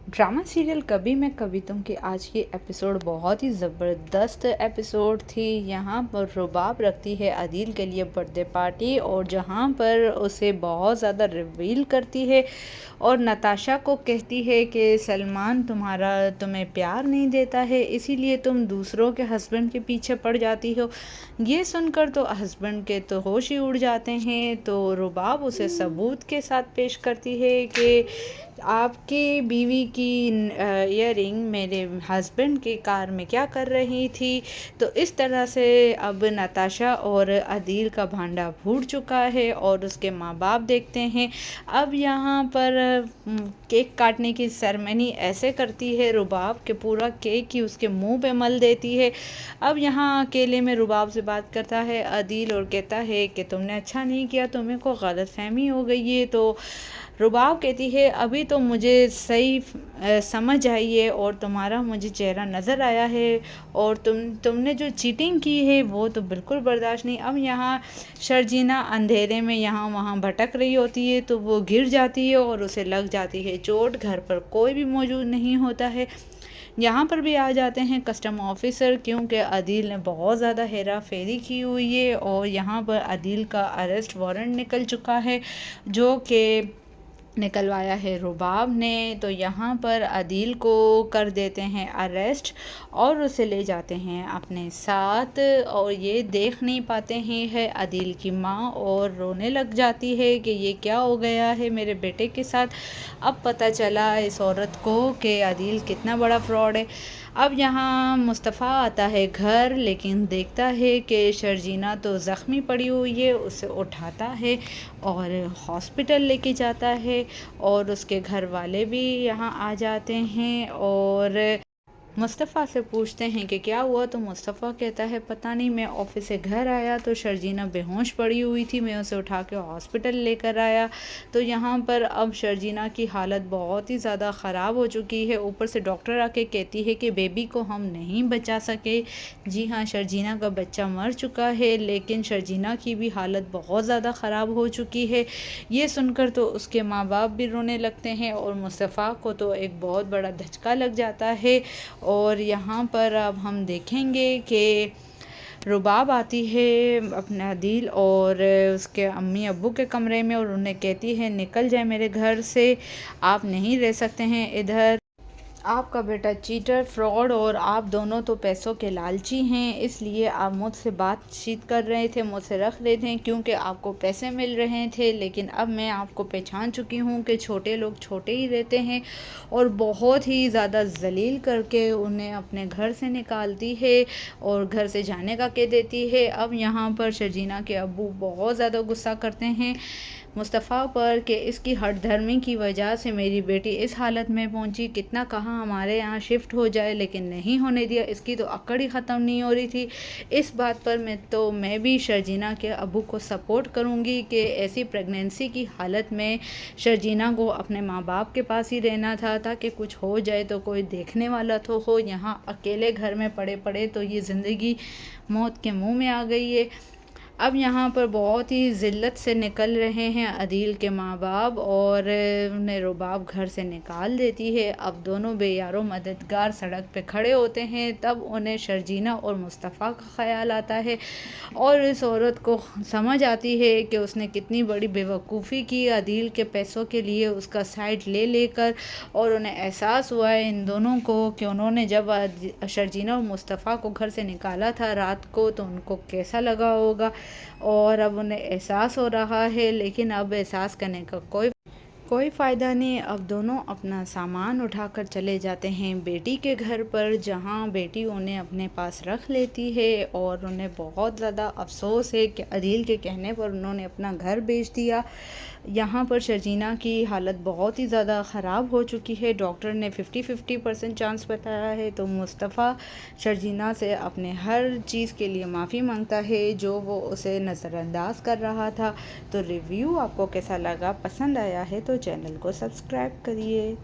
Drama serial कभी मैं कभी तुम की आज की एपिसोड बहुत ही ज़बरदस्त एपिसोड थी। यहाँ पर रुबाब रखती है अदील के लिए बर्थडे पार्टी और जहाँ पर उसे बहुत ज़्यादा रिवील करती है और नताशा को कहती है कि सलमान तुम्हें प्यार नहीं देता है, इसीलिए तुम दूसरों के हस्बैंड के पीछे पड़ जाती हो। ये सुनकर तो हस्बैंड के तो होश ही उड़ जाते हैं। तो रुबाब उसे सबूत के साथ पेश करती है कि आपकी बीवी की ईयरिंग मेरे हस्बैंड की कार में क्या कर रही थी। तो इस तरह से अब नताशा और अदील का भांडा फूट चुका है और उसके माँ बाप देखते हैं। अब यहाँ पर केक काटने की सेरेमनी ऐसे करती है रुबाब के पूरा केक ही उसके मुंह पे मल देती है। अब यहाँ अकेले में रुबाब से बात करता है अदील और कहता है कि तुमने अच्छा नहीं किया, तुम्हें को गलतफहमी हो गई है। तो रुबाब कहती है अभी तो मुझे सही समझ आई है और तुम्हारा मुझे चेहरा नज़र आया है और तुमने जो चीटिंग की है वो तो बिल्कुल बर्दाश्त नहीं। अब यहाँ शर्जीना अंधेरे में यहाँ वहाँ भटक रही होती है तो वो गिर जाती है और उसे लग जाती है चोट। घर पर कोई भी मौजूद नहीं होता है। यहाँ पर भी आ जाते हैं कस्टम ऑफिसर, क्योंकि अदील ने बहुत ज़्यादा हेरा फेरी की हुई है और यहाँ पर अदील का अरेस्ट वारंट निकल चुका है जो कि निकलवाया है रुबाब ने। तो यहाँ पर अदील को कर देते हैं अरेस्ट और उसे ले जाते हैं अपने साथ और ये देख नहीं पाते हैं है अदील की माँ और रोने लग जाती है कि ये क्या हो गया है मेरे बेटे के साथ। अब पता चला इस औरत को कि अदील कितना बड़ा फ्रॉड है। अब यहाँ मुस्तफ़ा आता है घर, लेकिन देखता है कि शर्जीना तो ज़ख्मी पड़ी हुई है। उसे उठाता है और हॉस्पिटल लेके जाता है और उसके घर वाले भी यहाँ आ जाते हैं और मुस्तफ़ा से पूछते हैं कि क्या हुआ। तो मुस्तफ़ा कहता है पता नहीं, मैं ऑफिस से घर आया तो शर्जीना बेहोश पड़ी हुई थी, मैं उसे उठा के हॉस्पिटल लेकर आया। तो यहाँ पर अब शर्जीना की हालत बहुत ही ज़्यादा ख़राब हो चुकी है। ऊपर से डॉक्टर आके कहती है कि बेबी को हम नहीं बचा सके। जी हाँ, शर्जीना का बच्चा मर चुका है, लेकिन शर्जीना की भी हालत बहुत ज़्यादा ख़राब हो चुकी है। ये सुनकर तो उसके माँ बाप भी रोने लगते हैं और मुस्तफ़ा को तो एक बहुत बड़ा धचका लग जाता है। और यहाँ पर अब हम देखेंगे कि रुबाब आती है अपना दिल और उसके अम्मी अब्बू के कमरे में और उन्हें कहती है निकल जाए मेरे घर से, आप नहीं रह सकते हैं इधर। आपका बेटा चीटर, फ्रॉड और आप दोनों तो पैसों के लालची हैं, इसलिए आप मुझसे बातचीत कर रहे थे, मुझसे रख रहे थे क्योंकि आपको पैसे मिल रहे थे। लेकिन अब मैं आपको पहचान चुकी हूँ कि छोटे लोग छोटे ही रहते हैं। और बहुत ही ज़्यादा जलील करके उन्हें अपने घर से निकालती है और घर से जाने का कह देती है। अब यहाँ पर शर्जीना के अब्बू बहुत ज़्यादा गुस्सा करते हैं मुस्तफ़ा पर कि इसकी हठधर्मी की वजह से मेरी बेटी इस हालत में पहुंची। कितना कहा हमारे यहाँ शिफ्ट हो जाए, लेकिन नहीं होने दिया। इसकी तो अकड़ ही ख़त्म नहीं हो रही थी। इस बात पर मैं भी शर्जीना के अबू को सपोर्ट करूंगी कि ऐसी प्रेगनेंसी की हालत में शर्जीना को अपने माँ बाप के पास ही रहना था, ताकि कुछ हो जाए तो कोई देखने वाला तो हो। यहाँ अकेले घर में पड़े पड़े तो ये ज़िंदगी मौत के मुँह में आ गई है। अब यहाँ पर बहुत ही ज़िल्लत से निकल रहे हैं अदील के माँ बाप और उन्हें रुबाब घर से निकाल देती है। अब दोनों बेयारो मददगार सड़क पे खड़े होते हैं, तब उन्हें शर्जीना और मुस्तफ़ा का ख़्याल आता है और इस औरत को समझ आती है कि उसने कितनी बड़ी बेवकूफ़ी की अदील के पैसों के लिए उसका साइड ले लेकर। और उन्हें एहसास हुआ है इन दोनों को कि उन्होंने जब शर्जीना और मुस्तफ़ा को घर से निकाला था रात को तो उनको कैसा लगा होगा। और अब उन्हें एहसास हो रहा है, लेकिन अब एहसास करने का कोई फ़ायदा नहीं। अब दोनों अपना सामान उठाकर चले जाते हैं बेटी के घर पर, जहां बेटी उन्हें अपने पास रख लेती है और उन्हें बहुत ज़्यादा अफसोस है कि अदील के कहने पर उन्होंने अपना घर बेच दिया। यहाँ पर शर्जीना की हालत बहुत ही ज़्यादा ख़राब हो चुकी है। डॉक्टर ने 50-50% चांस बताया है। तो मुस्तफ़ा शर्जीना से अपने हर चीज़ के लिए माफ़ी मांगता है जो वो उसे नज़रअंदाज कर रहा था। तो रिव्यू आपको कैसा लगा, पसंद आया है तो चैनल को सब्सक्राइब करिए।